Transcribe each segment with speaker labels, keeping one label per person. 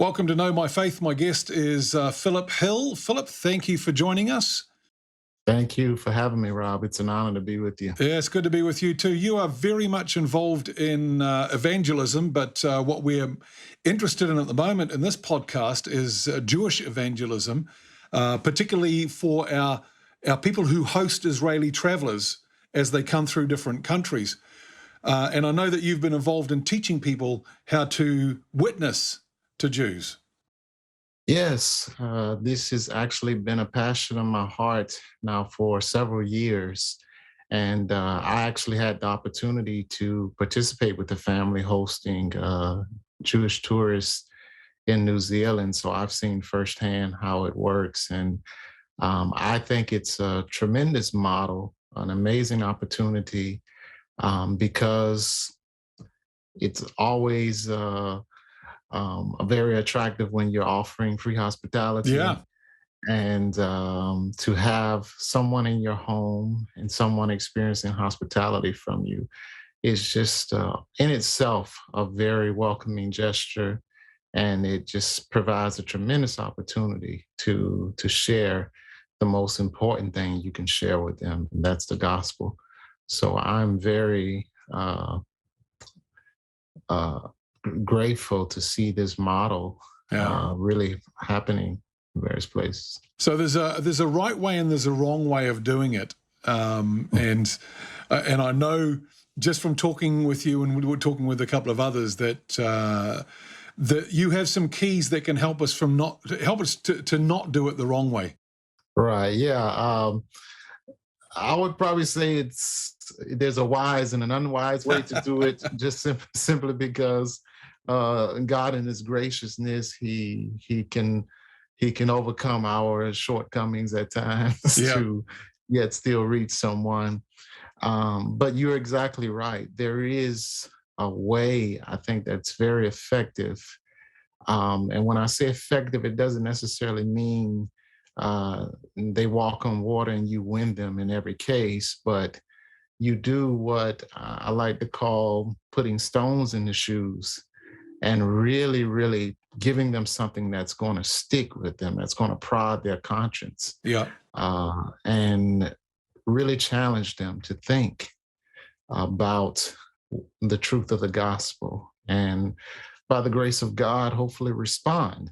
Speaker 1: Welcome to Know My Faith. My guest is Philip Hill. Philip, thank you for joining us.
Speaker 2: Thank you for having me, Rob. It's an honor to be with you.
Speaker 1: Yeah, it's good to be with you too. You are very much involved in evangelism, but what we're interested in at the moment in this podcast is Jewish evangelism, particularly for our people who host Israeli travelers as they come through different countries. And I know that you've been involved in teaching people how to witness to Jews.
Speaker 2: Yes, this has actually been a passion of my heart now for several years. And I actually had the opportunity to participate with the family hosting Jewish tourists in New Zealand. So I've seen firsthand how it works. And I think it's a tremendous model, an amazing opportunity, because it's always very attractive when you're offering free hospitality.
Speaker 1: Yeah.
Speaker 2: And to have someone in your home and someone experiencing hospitality from you is just in itself a very welcoming gesture. And it just provides a tremendous opportunity to share the most important thing you can share with them, and that's the gospel. So I'm very grateful to see this model really happening in various places.
Speaker 1: So there's a right way and there's a wrong way of doing it, and I know just from talking with you, and we were talking with a couple of others, that you have some keys that can help us to not do it the wrong way.
Speaker 2: Right. Yeah. I would probably say there's a wise and an unwise way to do it, just simply because God in His graciousness, He can overcome our shortcomings at times to yet still reach someone. But you're exactly right. There is a way, I think, that's very effective. And when I say effective, it doesn't necessarily mean they walk on water and you win them in every case, but you do what I like to call putting stones in the shoes and really, really giving them something that's going to stick with them, that's going to prod their conscience.
Speaker 1: Yeah.
Speaker 2: And really challenge them to think about the truth of the gospel. And by the grace of God, hopefully respond.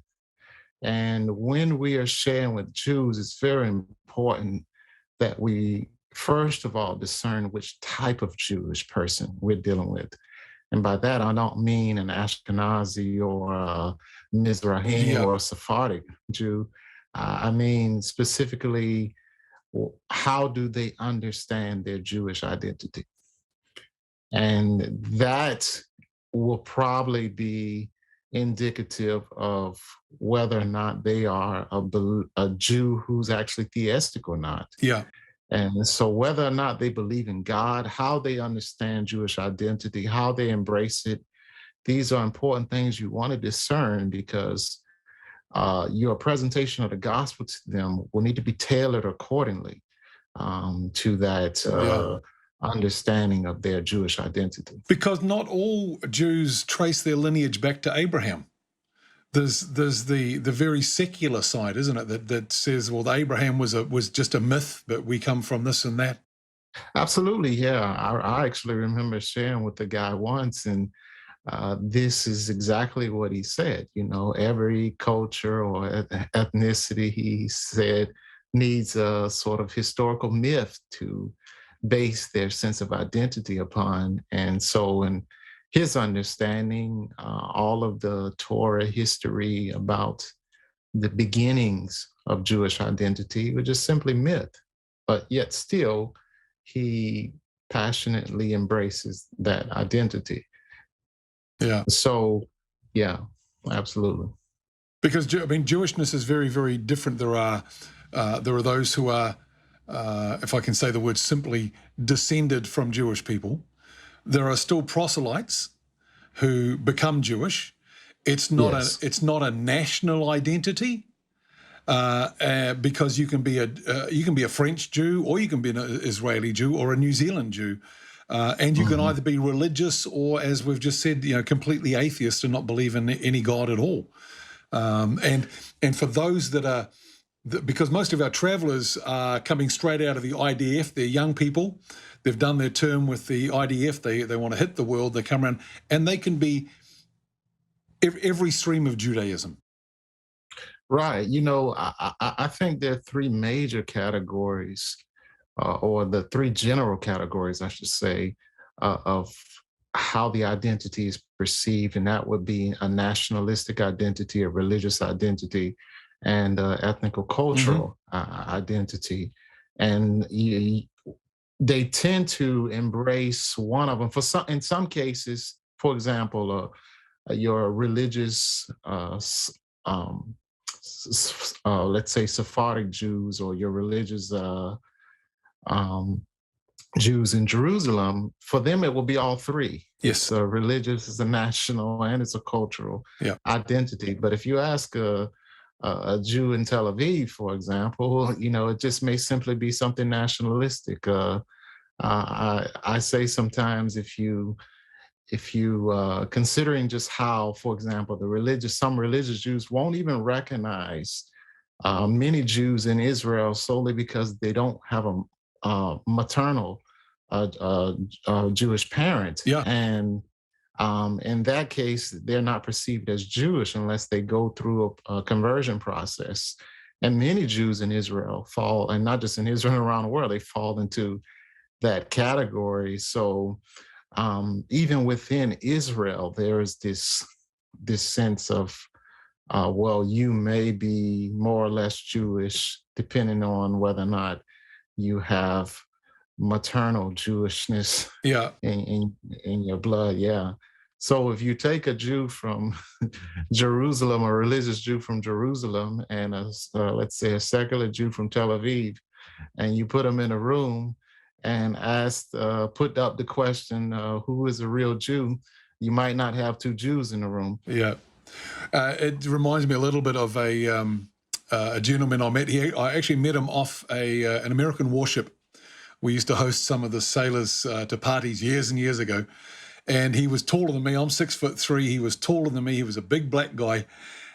Speaker 2: And when we are sharing with Jews, it's very important that we, first of all, discern which type of Jewish person we're dealing with. And by that, I don't mean an Ashkenazi or a Mizrahi or a Sephardic Jew. I mean specifically, how do they understand their Jewish identity? And that will probably be indicative of whether or not they are a Jew who's actually theistic or not.
Speaker 1: Yeah.
Speaker 2: And so whether or not they believe in God, how they understand Jewish identity, how they embrace it, these are important things you want to discern, because your presentation of the gospel to them will need to be tailored accordingly to that understanding of their Jewish identity.
Speaker 1: Because not all Jews trace their lineage back to Abraham. There's the very secular side, isn't it, that says, well, Abraham was just a myth, but we come from this and that.
Speaker 2: Absolutely, yeah. I actually remember sharing with the guy once, and this is exactly what he said. You know, every culture or ethnicity, he said, needs a sort of historical myth to base their sense of identity upon. And so in his understanding, all of the Torah history about the beginnings of Jewish identity were just simply myth, but yet still he passionately embraces that identity.
Speaker 1: Yeah.
Speaker 2: So, yeah, absolutely.
Speaker 1: Because Jewishness is very, very different. There are those who are, if I can say the word simply, descended from Jewish people. There are still proselytes who become Jewish. It's not a national identity, because you can be a French Jew, or you can be an Israeli Jew, or a New Zealand Jew, and you can either be religious or, as we've just said, completely atheist and not believe in any God at all. And for those that are, because most of our travelers are coming straight out of the IDF, they're young people, they've done their term with the IDF, they want to hit the world, they come around, and they can be every stream of Judaism.
Speaker 2: Right. I think there are three major categories, or the three general categories, I should say, of how the identity is perceived. And that would be a nationalistic identity, a religious identity, and ethnical cultural identity. And they tend to embrace one of them. In some cases, for example, your religious, let's say Sephardic Jews, or your religious um, Jews in Jerusalem, for them it will be all three.
Speaker 1: Yes.
Speaker 2: It's a religious, it's a national, and it's a cultural identity. But if you ask a Jew in Tel Aviv, for example, it just may simply be something nationalistic. I say sometimes, if you considering just how, for example, some religious Jews won't even recognize many Jews in Israel solely because they don't have a maternal Jewish parent.
Speaker 1: Yeah.
Speaker 2: And in that case, they're not perceived as Jewish unless they go through a conversion process. And many Jews in Israel fall, and not just in Israel, around the world, they fall into that category. So even within Israel, there is this sense of, well, you may be more or less Jewish, depending on whether or not you have maternal Jewishness in your blood. Yeah. So if you take a Jew from Jerusalem, a religious Jew from Jerusalem, and let's say a secular Jew from Tel Aviv, and you put them in a room and put up the question, who is a real Jew, you might not have two Jews in the room.
Speaker 1: Yeah. It reminds me a little bit of a gentleman I met here. I actually met him off an American warship. We used to host some of the sailors to parties years and years ago. And he was taller than me. I'm 6'3". He was taller than me. He was a big black guy.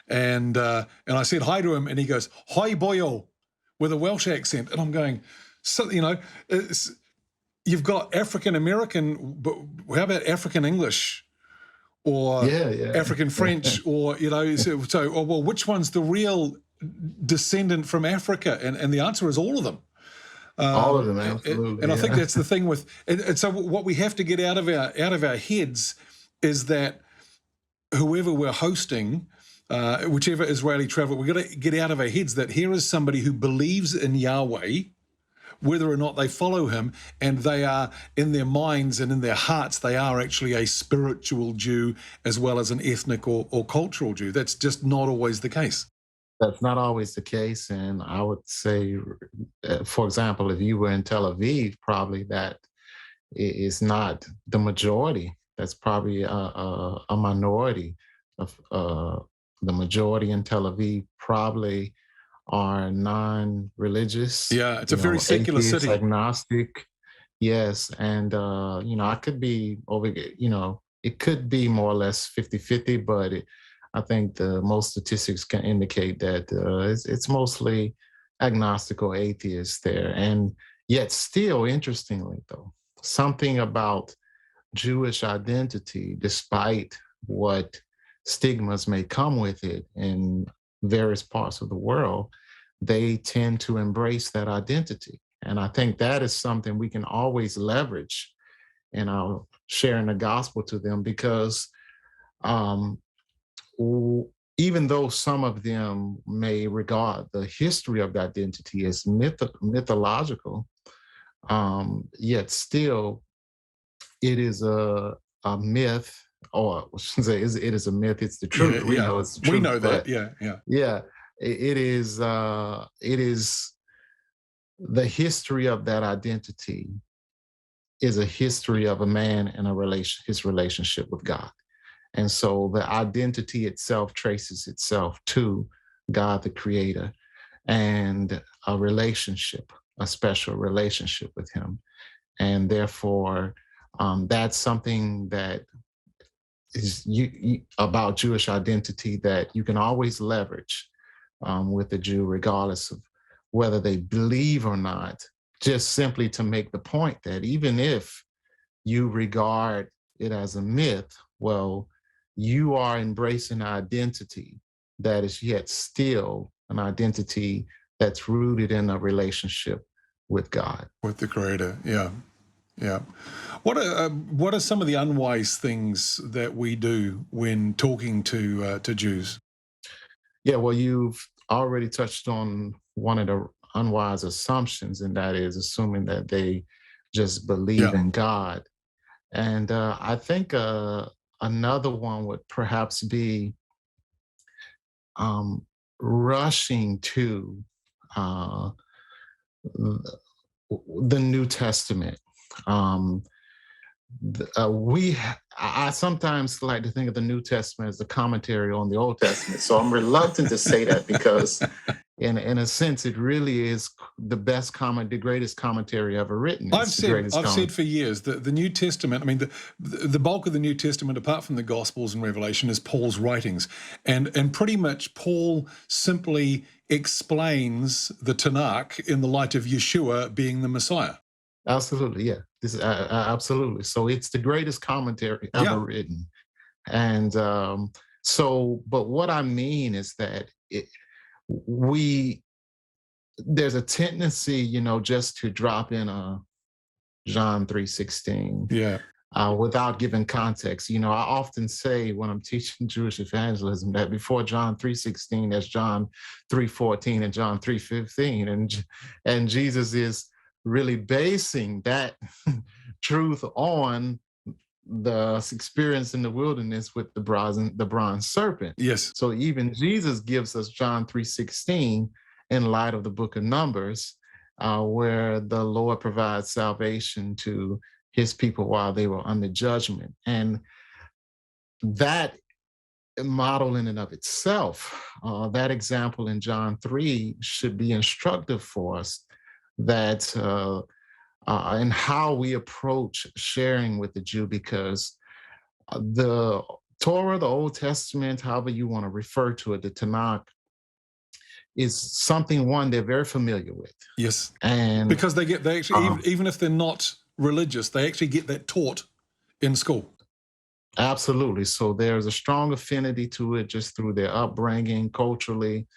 Speaker 1: And I said hi to him, and he goes, "Hi, boyo," with a Welsh accent. And I'm going, so, you've got African American, but how about African English, or African French, or well, which one's the real descendant from Africa? And the answer is all of them.
Speaker 2: All of them, absolutely.
Speaker 1: And I think that's the thing with, and so what we have to get out of our heads is that whoever we're hosting, whichever Israeli traveler, we've got to get out of our heads that here is somebody who believes in Yahweh, whether or not they follow him, and they are, in their minds and in their hearts, they are actually a spiritual Jew as well as an ethnic or cultural Jew. That's just not always the case.
Speaker 2: That's not always the case. And I would say, for example, if you were in Tel Aviv, probably that is not the majority. That's probably a minority. Of the majority in Tel Aviv probably are non-religious.
Speaker 1: Yeah, it's a very secular city.
Speaker 2: Agnostic. Yes. And, I could be it could be more or less 50-50, but I think most statistics can indicate that it's mostly agnostic or atheist there. And yet still, interestingly, though, something about Jewish identity, despite what stigmas may come with it in various parts of the world, they tend to embrace that identity. And I think that is something we can always leverage in our sharing the gospel to them, because even though some of them may regard the history of the identity as mythological, yet still it is a myth, or I shouldn't say it is a myth, it's the truth.
Speaker 1: Yeah,
Speaker 2: we know it's the truth.
Speaker 1: We know that, yeah.
Speaker 2: It is the history of that identity is a history of a man and his relationship with God. And so the identity itself traces itself to God, the Creator, and a relationship, a special relationship with him. And therefore, that's something that about Jewish identity that you can always leverage with the Jew, regardless of whether they believe or not, just simply to make the point that even if you regard it as a myth, well, you are embracing an identity that is yet still an identity that's rooted in a relationship with God.
Speaker 1: With the Creator, yeah. Yeah. What are some of the unwise things that we do when talking to Jews?
Speaker 2: Yeah, well, you've already touched on one of the unwise assumptions, and that is assuming that they just believe
Speaker 1: Yeah.
Speaker 2: in God. And I think another one would perhaps be um, rushing to uh, the New Testament. Um, I sometimes like to think of the New Testament as the commentary on the Old Testament. So I'm reluctant to say that because, in a sense, it really is the greatest commentary ever written. It's the greatest
Speaker 1: I've said
Speaker 2: comment.
Speaker 1: for years that the New Testament, I mean, the bulk of the New Testament, apart from the Gospels and Revelation, is Paul's writings, and pretty much Paul simply explains the Tanakh in the light of Yeshua being the Messiah.
Speaker 2: Absolutely, yeah. This is absolutely. So it's the greatest commentary ever
Speaker 1: Yeah.
Speaker 2: written, and but what I mean is that we there's a tendency, just to drop in a John 3:16
Speaker 1: Yeah.
Speaker 2: without giving context. I often say when I'm teaching Jewish evangelism that before John 3:16, there's John 3:14 and John 3:15, and Jesus is really basing that truth on the experience in the wilderness with the bronze serpent.
Speaker 1: Yes.
Speaker 2: So even Jesus gives us John 3:16 in light of the book of Numbers, where the Lord provides salvation to his people while they were under judgment. And that model in and of itself, that example in John 3 should be instructive for us that and how we approach sharing with the Jew, because the Torah, the Old Testament, however you want to refer to it, the Tanakh, is something one they're very familiar with.
Speaker 1: Yes.
Speaker 2: And
Speaker 1: Because they actually,
Speaker 2: um,
Speaker 1: even if they're not religious, they actually get that taught in school.
Speaker 2: absolutely. So there's a strong affinity to it just through their upbringing culturally.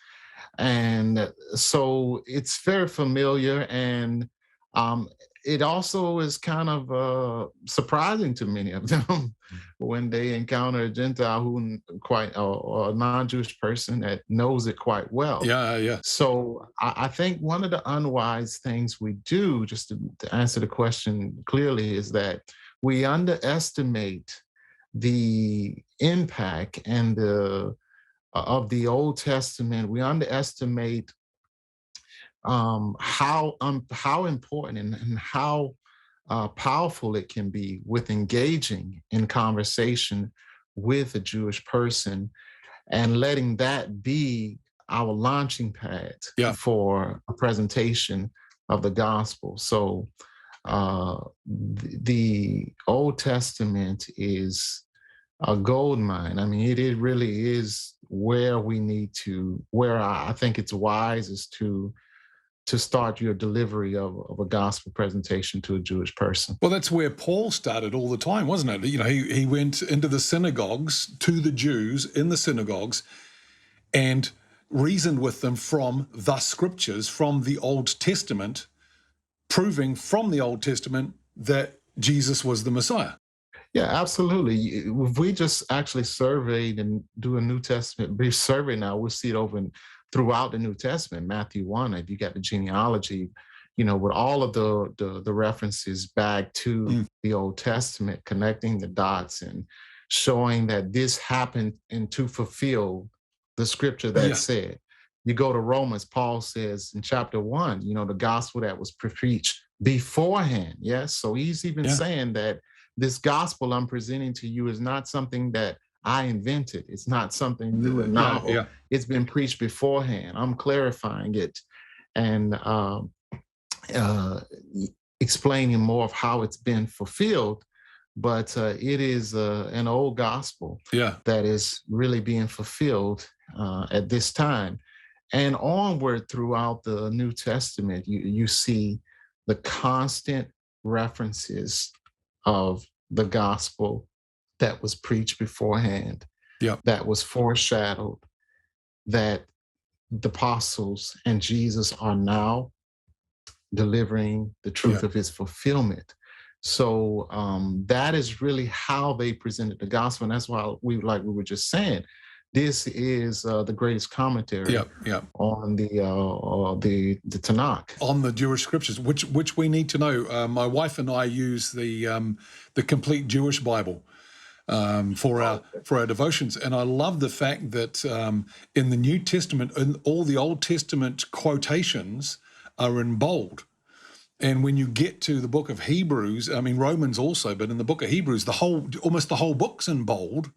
Speaker 2: And so it's very familiar. And um, it also is kind of surprising to many of them when they encounter a Gentile or a non-Jewish person that knows it quite well.
Speaker 1: Yeah. Yeah.
Speaker 2: So I think one of the unwise things we do, just to answer the question clearly, is that we underestimate the impact and the of the Old Testament. We underestimate how important and how powerful it can be with engaging in conversation with a Jewish person and letting that be our launching pad
Speaker 1: Yeah.
Speaker 2: for a presentation of the gospel. So the Old Testament is a gold mine. I mean, it really is where where I think it's wisest to start your delivery of a gospel presentation to a Jewish person.
Speaker 1: Well, that's where Paul started all the time, wasn't it? He went into the synagogues, to the Jews in the synagogues, and reasoned with them from the scriptures, from the Old Testament, proving from the Old Testament that Jesus was the Messiah.
Speaker 2: Yeah, absolutely. If we just actually surveyed and do a New Testament brief survey now, we'll see it throughout the New Testament. Matthew 1, if you got the genealogy, with all of the references back to the Old Testament, connecting the dots and showing that this happened and to fulfill the scripture that
Speaker 1: Yeah.
Speaker 2: said. You go to Romans, Paul says in chapter 1, the gospel that was preached beforehand. Yes. So he's even
Speaker 1: Yeah.
Speaker 2: saying that this gospel I'm presenting to you is not something that I invented. It's not something new and novel.
Speaker 1: Yeah.
Speaker 2: It's been preached beforehand. I'm clarifying it and uh, explaining more of how it's been fulfilled. but it is an old gospel
Speaker 1: Yeah.
Speaker 2: that is really being fulfilled at this time. And onward throughout the New Testament, you see the constant references of the gospel that was preached beforehand,
Speaker 1: Yeah.
Speaker 2: that was foreshadowed, that the apostles and Jesus are now delivering the truth
Speaker 1: Yeah.
Speaker 2: of his fulfillment. So that is really how they presented the gospel. And that's why like we were just saying, this is the greatest commentary
Speaker 1: Yeah. Yeah.
Speaker 2: on the Tanakh.
Speaker 1: On the Jewish scriptures, which we need to know. My wife and I use the complete Jewish Bible for our devotions, and I love the fact that in the New Testament, in all the Old Testament quotations are in bold. And when you get to the book of Hebrews, I mean Romans also, but in the book of Hebrews, almost the whole book's in bold,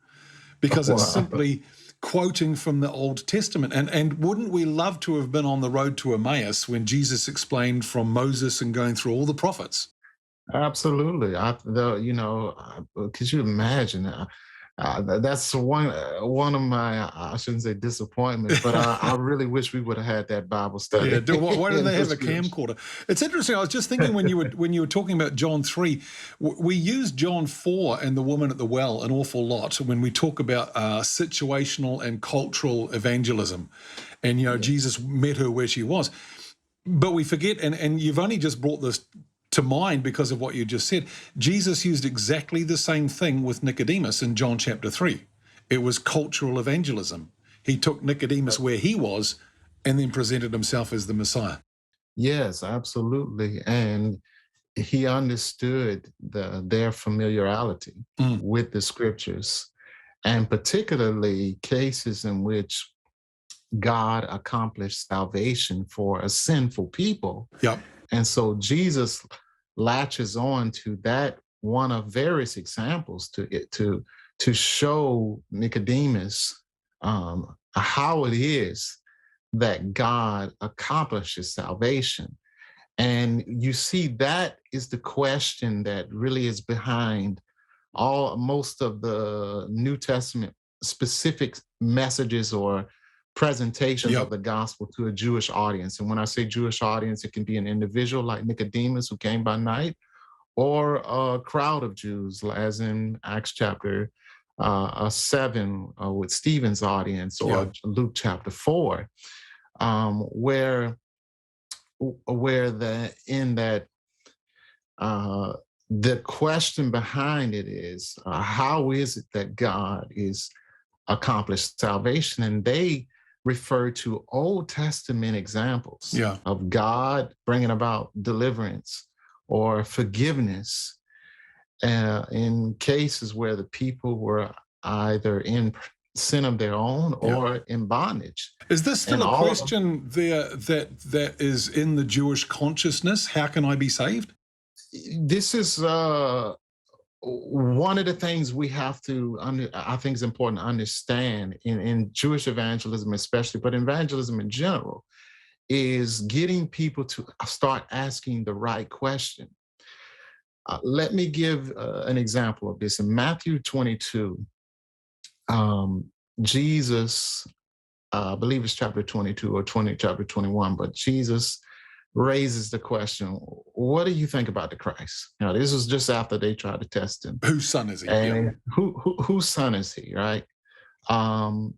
Speaker 1: because it's simply quoting from the Old Testament. And wouldn't we love to have been on the road to Emmaus when Jesus explained from Moses and going through all the prophets?
Speaker 2: Absolutely. Could you imagine? That's one of my, I shouldn't say disappointments, but I really wish we would have had that Bible study.
Speaker 1: Yeah, why didn't they have a
Speaker 2: Scripture.
Speaker 1: camcorder? It's interesting. I was just thinking when you were talking about John 3, we use John 4 and the woman at the well an awful lot when we talk about situational and cultural evangelism. And Jesus met her where she was. But we forget, and you've only just brought this to mind because of what you just said. Jesus used exactly the same thing with Nicodemus in John chapter 3. It was cultural evangelism. He took Nicodemus where he was and then presented himself as the Messiah.
Speaker 2: Yes, absolutely. And he understood their familiarity with the scriptures, and particularly cases in which God accomplished salvation for a sinful people.
Speaker 1: Yep.
Speaker 2: And so Jesus latches on to that, one of various examples, to show Nicodemus how it is that God accomplishes salvation. And you see, that is the question that really is behind most of the New Testament specific messages or presentations of the gospel to a Jewish audience. And when I say Jewish audience, it can be an individual like Nicodemus who came by night, or a crowd of Jews, as in Acts chapter 7 with Stephen's audience, or Luke chapter 4, where the question behind it is, how is it that God is accomplished salvation? And they refer to Old Testament examples of God bringing about deliverance or forgiveness in cases where the people were either in sin of their own or in bondage.
Speaker 1: Is this still a question there that is in the Jewish consciousness? How can I be saved?
Speaker 2: This is one of the things we have to, I think is important to understand in Jewish evangelism especially, but evangelism in general, is getting people to start asking the right question. Let me give an example of this. In Matthew 22, Jesus, I believe it's chapter 22 or chapter 21, but Jesus raises the question, what do you think about the Christ? Now, this was just after they tried to test him.
Speaker 1: Whose son is he?
Speaker 2: And whose son is he, right? And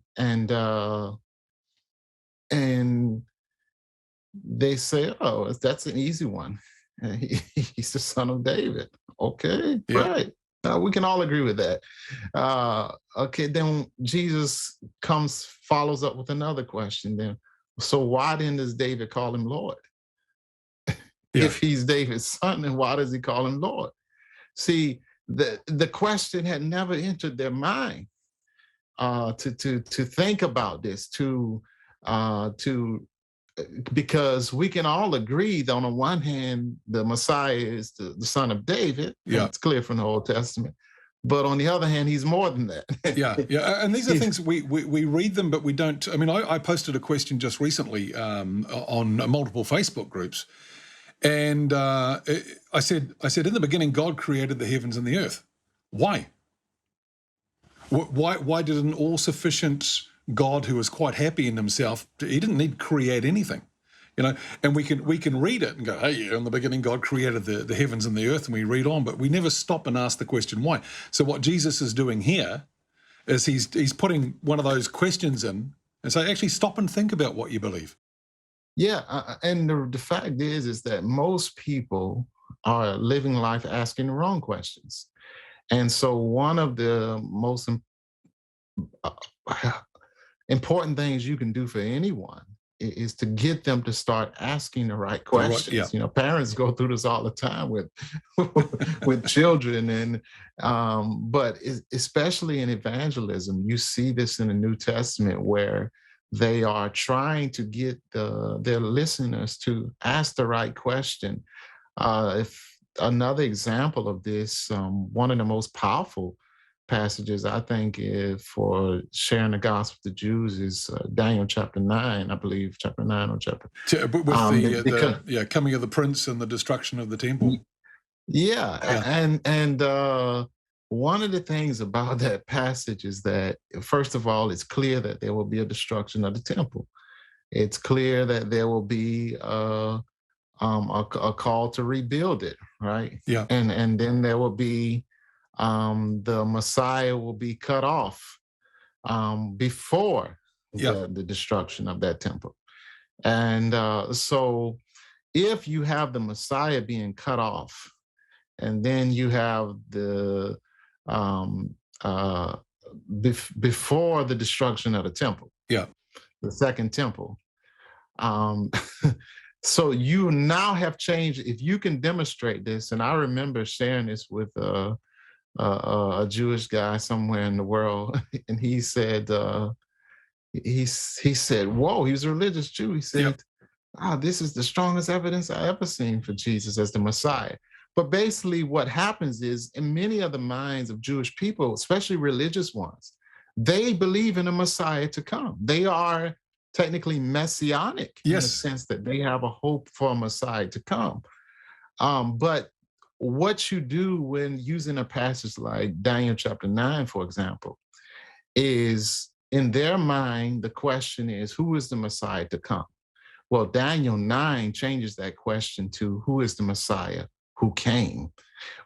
Speaker 2: they say, oh, that's an easy one. He's the son of David. Okay, right. We can all agree with that. Okay, then Jesus follows up with another question then. So why then does David call him Lord? If he's David's son, then why does he call him Lord? See, the question had never entered their mind to think about this, because we can all agree that on the one hand, the Messiah is the son of David. It's clear from the Old Testament. But on the other hand, he's more than that.
Speaker 1: And these are things we read them, but we don't. I mean, I posted a question just recently on multiple Facebook groups. And I said, in the beginning, God created the heavens and the earth. Why? Why did an all-sufficient God who was quite happy in himself, he didn't need to create anything, and we can read it and go, hey, yeah, in the beginning God created the heavens and the earth, and we read on, but we never stop and ask the question why. So what Jesus is doing here is he's putting one of those questions in and say, actually stop and think about what you believe.
Speaker 2: Yeah, and the fact is that most people are living life asking the wrong questions. And so one of the most uh, important things you can do for anyone is to get them to start asking the right
Speaker 1: Yeah.
Speaker 2: questions. Parents go through this all the time with with children, and but especially in evangelism, you see this in the New Testament where they are trying to get their listeners to ask the right question. If another example of this, one of the most powerful passages I think for sharing the gospel to Jews is Daniel chapter 9, I believe, chapter 9 or chapter.
Speaker 1: With the coming of the prince and the destruction of the temple.
Speaker 2: Yeah, and one of the things about that passage is that, first of all, it's clear that there will be a destruction of the temple. It's clear that there will be a call to rebuild it, right?
Speaker 1: Yeah.
Speaker 2: And then there will be the Messiah will be cut off before the destruction of that temple. And so if you have the Messiah being cut off, and then you have the before the destruction of the temple, the second temple, so you now have changed. If you can demonstrate this, and I remember sharing this with a Jewish guy somewhere in the world, and he said, he said, "Whoa!" He was a religious Jew. He said, "This is the strongest evidence I ever seen for Jesus as the Messiah." But basically, what happens is, in many of the minds of Jewish people, especially religious ones, they believe in a Messiah to come. They are technically messianic in the sense that they have a hope for a Messiah to come. But what you do when using a passage like Daniel chapter 9, for example, is in their mind, the question is, who is the Messiah to come? Well, Daniel 9 changes that question to who is the Messiah who came,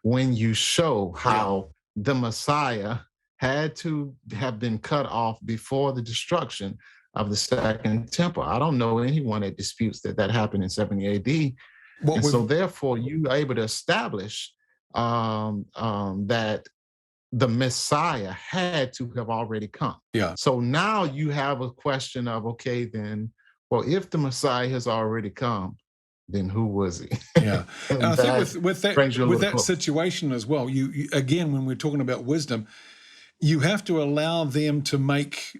Speaker 2: when you show how the Messiah had to have been cut off before the destruction of the second temple. I don't know anyone that disputes that happened in 70 AD. So therefore, you are able to establish that the Messiah had to have already come. So now you have a question of, okay, then, well, if the Messiah has already come, then who was he?
Speaker 1: And I think with that situation as well, you again, when we're talking about wisdom, you have to allow them to make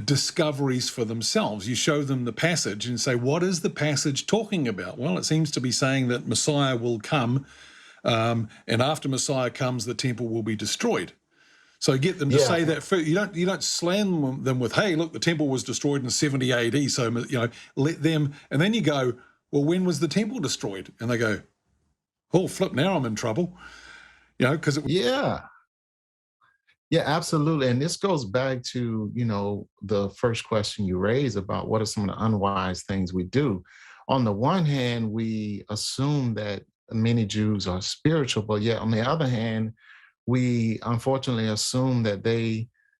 Speaker 1: discoveries for themselves. You show them the passage and say, what is the passage talking about? Well, it seems to be saying that Messiah will come, and after Messiah comes, the temple will be destroyed. So get them to say that. You don't slam them with, hey, look, the temple was destroyed in 70 AD, so let them, and then you go, well, when was the temple destroyed? And they go, oh, flip, now I'm in trouble. Because
Speaker 2: Yeah, absolutely. And this goes back to, the first question you raised about what are some of the unwise things we do. On the one hand, we assume that many Jews are spiritual, but yet on the other hand, we unfortunately assume that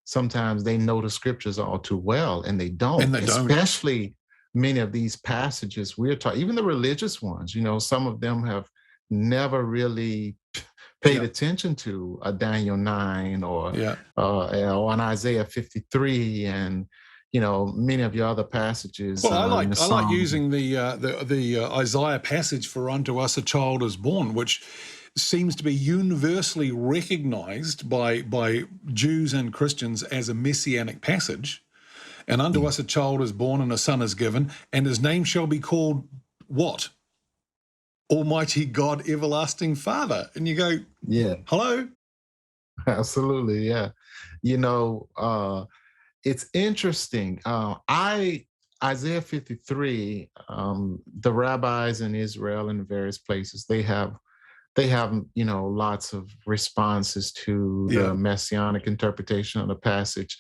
Speaker 2: sometimes they know the scriptures all too well, and they don't.
Speaker 1: And they don't.
Speaker 2: Especially many of these passages we're talking, even the religious ones, some of them have never really paid attention to a Daniel 9 or an Isaiah 53, and many of your other passages.
Speaker 1: Well, I like using the Isaiah passage for "Unto us a child is born," which seems to be universally recognized by Jews and Christians as a messianic passage. And unto us a child is born and a son is given, and his name shall be called what? Almighty God, Everlasting Father. And you go, hello?
Speaker 2: Absolutely, yeah. It's interesting. Isaiah 53, the rabbis in Israel and various places, they have they have, lots of responses to the
Speaker 1: Yeah.
Speaker 2: messianic interpretation of the passage.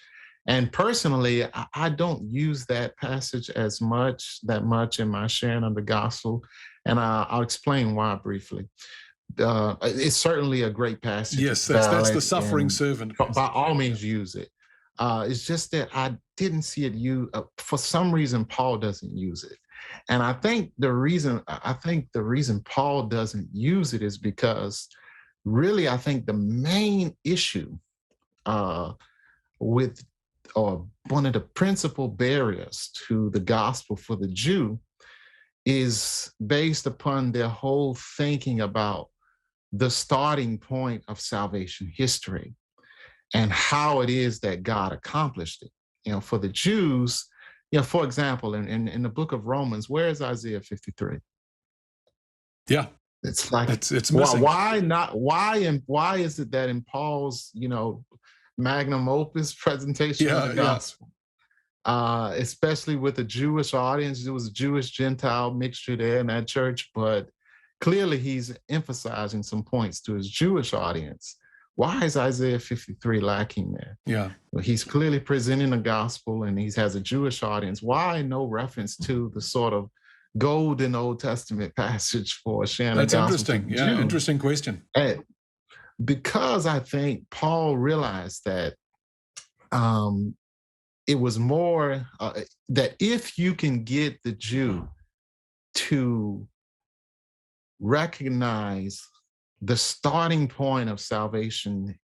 Speaker 2: And personally, I don't use that passage that much in my sharing of the gospel. And I'll explain why briefly. It's certainly a great passage. It's
Speaker 1: Yes, that's the
Speaker 2: valid,
Speaker 1: suffering
Speaker 2: and
Speaker 1: servant
Speaker 2: by
Speaker 1: passage.
Speaker 2: all means use it. It's just that I didn't see it used. For some reason, Paul doesn't use it, and I think the reason Paul doesn't use it is because, really, I think the main issue uh, with or one of the principal barriers to the gospel for the Jew is based upon their whole thinking about the starting point of salvation history and how it is that God accomplished it. For the Jews, for example, in the book of Romans, where is Isaiah 53?
Speaker 1: Yeah,
Speaker 2: It's like,
Speaker 1: it's
Speaker 2: why,
Speaker 1: missing.
Speaker 2: why not? Why is it that in Paul's, magnum opus presentation of the
Speaker 1: Yeah,
Speaker 2: gospel, especially with a Jewish audience, there was a Jewish Gentile mixture there in that church, but clearly he's emphasizing some points to his Jewish audience. Why is Isaiah 53 lacking there?
Speaker 1: yeah.
Speaker 2: Well, he's clearly presenting the gospel and he has a Jewish audience. Why no reference to the sort of golden Old Testament passage for sharing the
Speaker 1: That's
Speaker 2: gospel to
Speaker 1: interesting.
Speaker 2: the
Speaker 1: Yeah,
Speaker 2: Jew?
Speaker 1: interesting question.
Speaker 2: And because I think Paul realized that it was more that if you can get the Jew to recognize the starting point of salvation,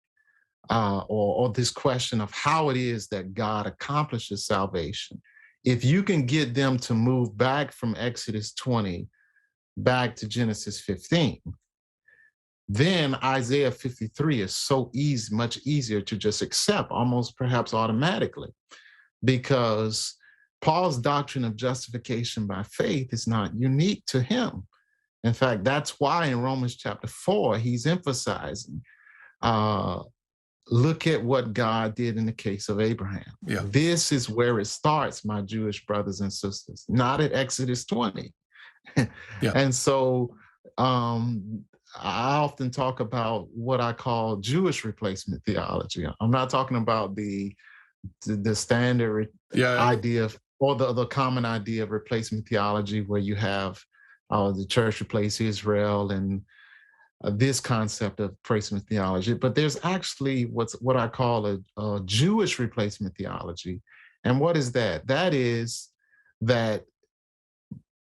Speaker 2: or this question of how it is that God accomplishes salvation, if you can get them to move back from Exodus 20 back to Genesis 15, then Isaiah 53 is so easy, much easier to just accept, almost perhaps automatically, because Paul's doctrine of justification by faith is not unique to him. In fact, that's why in Romans chapter 4, he's emphasizing, look at what God did in the case of Abraham.
Speaker 1: Yeah.
Speaker 2: This is where it starts, my Jewish brothers and sisters, not at Exodus 20.
Speaker 1: Yeah.
Speaker 2: And so I often talk about what I call Jewish replacement theology. I'm not talking about the standard idea or the common idea of replacement theology, where you have the church replace Israel and this concept of replacement theology. But there's actually what I call a Jewish replacement theology. And what is that? That is that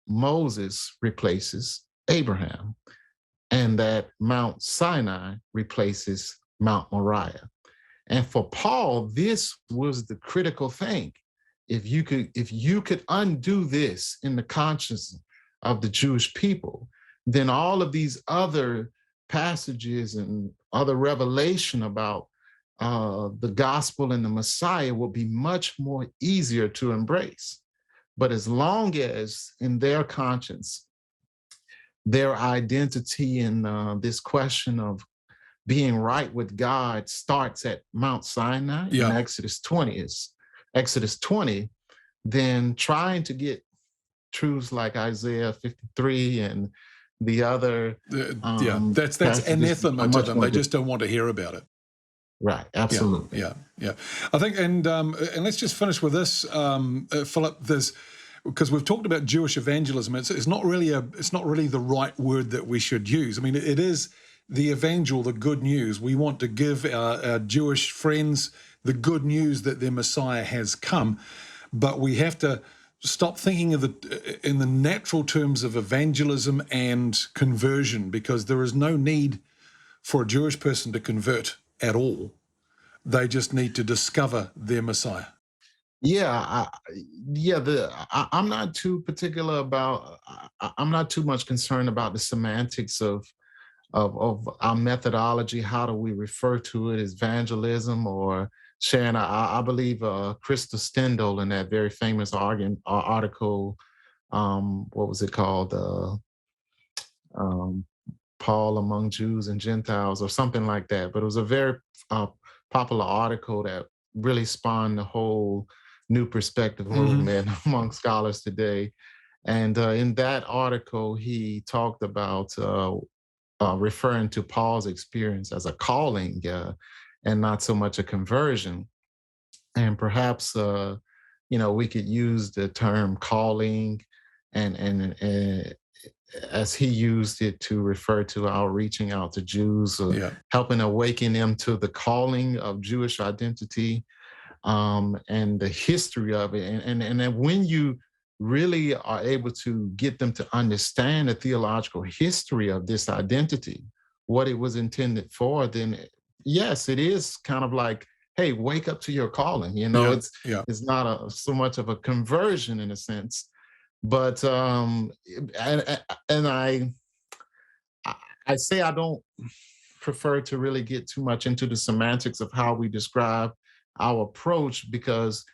Speaker 2: Moses replaces Abraham and that Mount Sinai replaces Mount Moriah. And for Paul, this was the critical thing. If you could undo this in the conscience of the Jewish people, then all of these other passages and other revelation about the gospel and the Messiah will be much more easier to embrace. But as long as in their conscience, their identity in this question of being right with God starts at Mount Sinai in Exodus 20, then trying to get truths like Isaiah 53 and the other
Speaker 1: that's anathema to them. They just don't want to hear about it.
Speaker 2: Right, absolutely.
Speaker 1: Yeah. I think, and let's just finish with this, Philip. Because we've talked about Jewish evangelism. It's not really the right word that we should use. I mean, it is the evangel, the good news. We want to give our Jewish friends the good news that their Messiah has come, but we have to stop thinking of in the natural terms of evangelism and conversion, because there is no need for a Jewish person to convert at all. They just need to discover their Messiah.
Speaker 2: Yeah, I'm not too particular about. I'm not too much concerned about the semantics of our methodology. How do we refer to it as evangelism or sharing? I believe Krista Stendhal in that very famous article. What was it called? Paul among Jews and Gentiles, or something like that. But it was a very popular article that really spawned the whole new perspective movement among scholars today. And in that article, he talked about referring to Paul's experience as a calling and not so much a conversion. And perhaps we could use the term calling and as he used it to refer to our reaching out to Jews, helping awaken them to the calling of Jewish identity, and the history of it. And then when you really are able to get them to understand the theological history of this identity, what it was intended for, then yes, it is kind of like, hey, wake up to your calling. It's not so much of a conversion in a sense, but and I say I don't prefer to really get too much into the semantics of how we describe our approach, because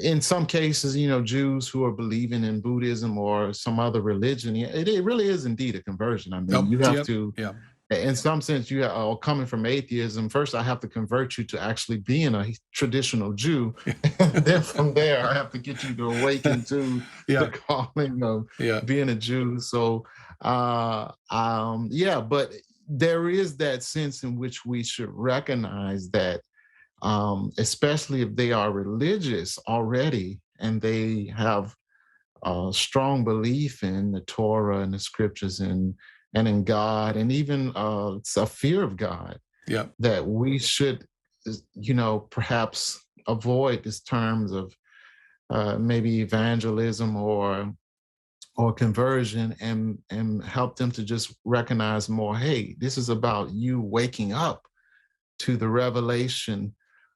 Speaker 2: in some cases, Jews who are believing in Buddhism or some other religion, it really is indeed a conversion. I mean, you have to, in some sense, you are coming from atheism. First, I have to convert you to actually being a traditional Jew. And then from there, I have to get you to awaken to the calling of being a Jew. So, but there is that sense in which we should recognize that, especially if they are religious already and they have a strong belief in the Torah and the scriptures and in God, and even a fear of God, that we should, perhaps avoid these terms of maybe evangelism or conversion, and help them to just recognize more, hey, this is about you waking up to the revelation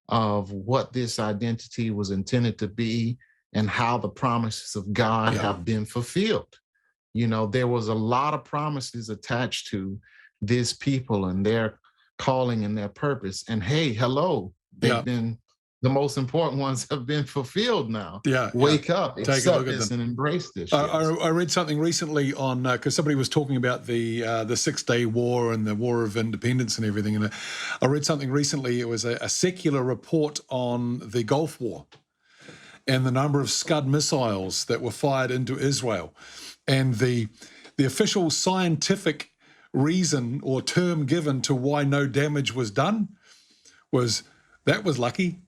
Speaker 2: of what this identity was intended to be and how the promises of God have been fulfilled. There was a lot of promises attached to this people and their calling and their purpose. And hey, hello, they've been, the most important ones have been fulfilled now. Wake up, accept this, and embrace this.
Speaker 1: I read something recently on, because somebody was talking about the 6 Day War and the War of Independence and everything. And I read something recently. It was a secular report on the Gulf War and the number of Scud missiles that were fired into Israel. And the official scientific reason or term given to why no damage was done was lucky.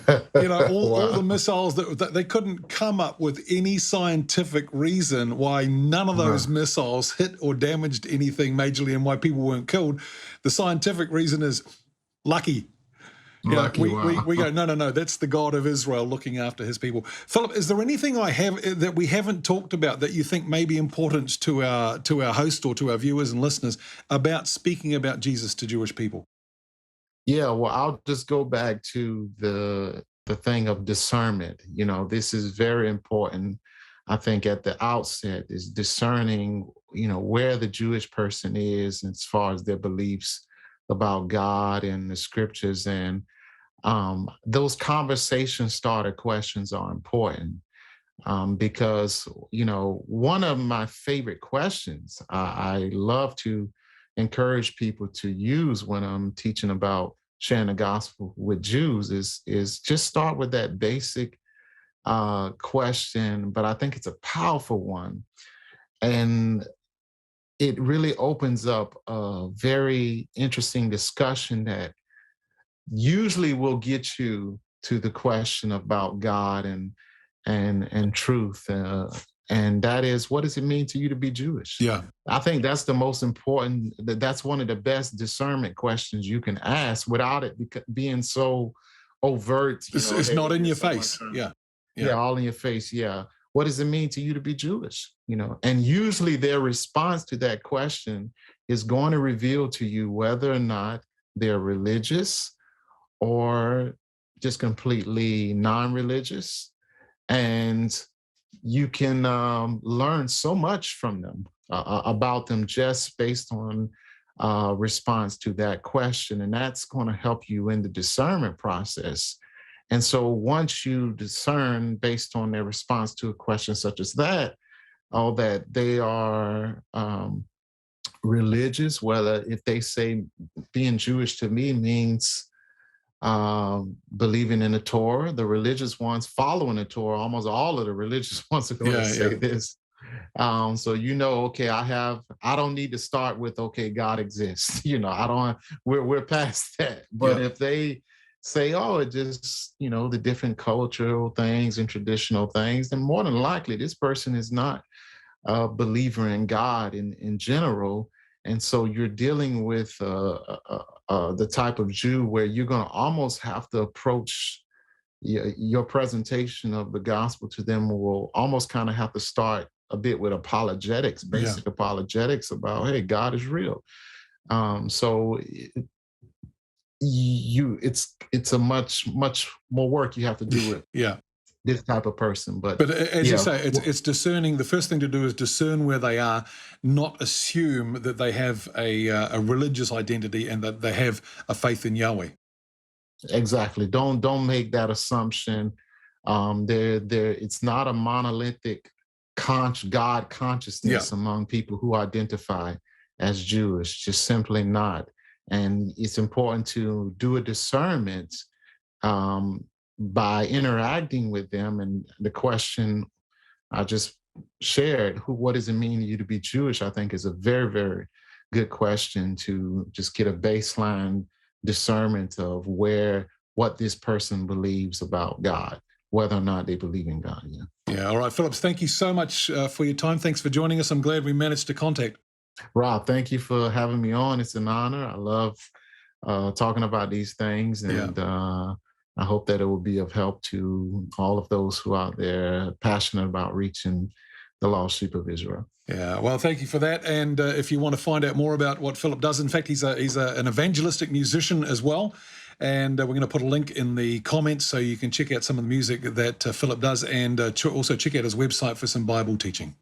Speaker 1: All the missiles that they couldn't come up with any scientific reason why none of those missiles hit or damaged anything majorly and why people weren't killed. The scientific reason is lucky. We go, no, that's the God of Israel looking after his people. Philip, is there anything I have that we haven't talked about that you think may be important to our host or to our viewers and listeners about speaking about Jesus to Jewish people?
Speaker 2: Yeah, well, I'll just go back to the thing of discernment. This is very important. I think at the outset is discerning, where the Jewish person is as far as their beliefs about God and the scriptures. And those conversation starter questions are important, because, one of my favorite questions I love to encourage people to use when I'm teaching about sharing the gospel with Jews is just start with that basic question, but I think it's a powerful one. And it really opens up a very interesting discussion that usually will get you to the question about God and truth. And that is, what does it mean to you to be Jewish?
Speaker 1: Yeah.
Speaker 2: I think that's the most important, that's one of the best discernment questions you can ask without it being so overt.
Speaker 1: It's not in your face. Yeah,
Speaker 2: all in your face. Yeah. What does it mean to you to be Jewish? And usually their response to that question is going to reveal to you whether or not they're religious or just completely non-religious. And you can learn so much from them about them just based on response to that question. And that's going to help you in the discernment process. And so once you discern based on their response to a question such as that, that they are religious, whether if they say being Jewish to me means believing in the Torah, the religious ones following the Torah, almost all of the religious ones are going to say this. So okay, I don't need to start with okay, God exists. I don't. We're past that. But
Speaker 1: Yeah.
Speaker 2: if they say, oh, it just the different cultural things and traditional things, then more than likely this person is not a believer in God in general. And so you're dealing with the type of Jew where you're going to almost have to approach your presentation of the gospel to them will almost kind of have to start a bit with apologetics,
Speaker 1: Yeah.
Speaker 2: basic apologetics about, hey, God is real. So it's a much more work you have to do with
Speaker 1: Yeah.
Speaker 2: this type of person. But
Speaker 1: But as you
Speaker 2: yeah,
Speaker 1: say, it's discerning. The first thing to do is discern where they are, not assume that they have a religious identity and that they have a faith in Yahweh.
Speaker 2: exactly. Don't make that assumption. There it's not a monolithic God
Speaker 1: Yeah.
Speaker 2: consciousness among people who identify as Jewish, just simply not. And it's important to do a discernment um, by interacting with them. And the question I just shared, what does it mean to you to be Jewish? I think is a very, very good question to just get a baseline discernment of what this person believes about God, whether or not they believe in God. Yeah.
Speaker 1: Yeah. All right, Phillips, thank you so much for your time. Thanks for joining us. I'm glad we managed to contact.
Speaker 2: Rob, thank you for having me on. It's an honor. I love talking about these things,
Speaker 1: Yeah.
Speaker 2: and I hope that it will be of help to all of those who are out there passionate about reaching the lost sheep of Israel.
Speaker 1: Yeah, well, thank you for that. And if you want to find out more about what Philip does, in fact, he's an evangelistic musician as well. And we're going to put a link in the comments so you can check out some of the music that Philip does, and also check out his website for some Bible teaching.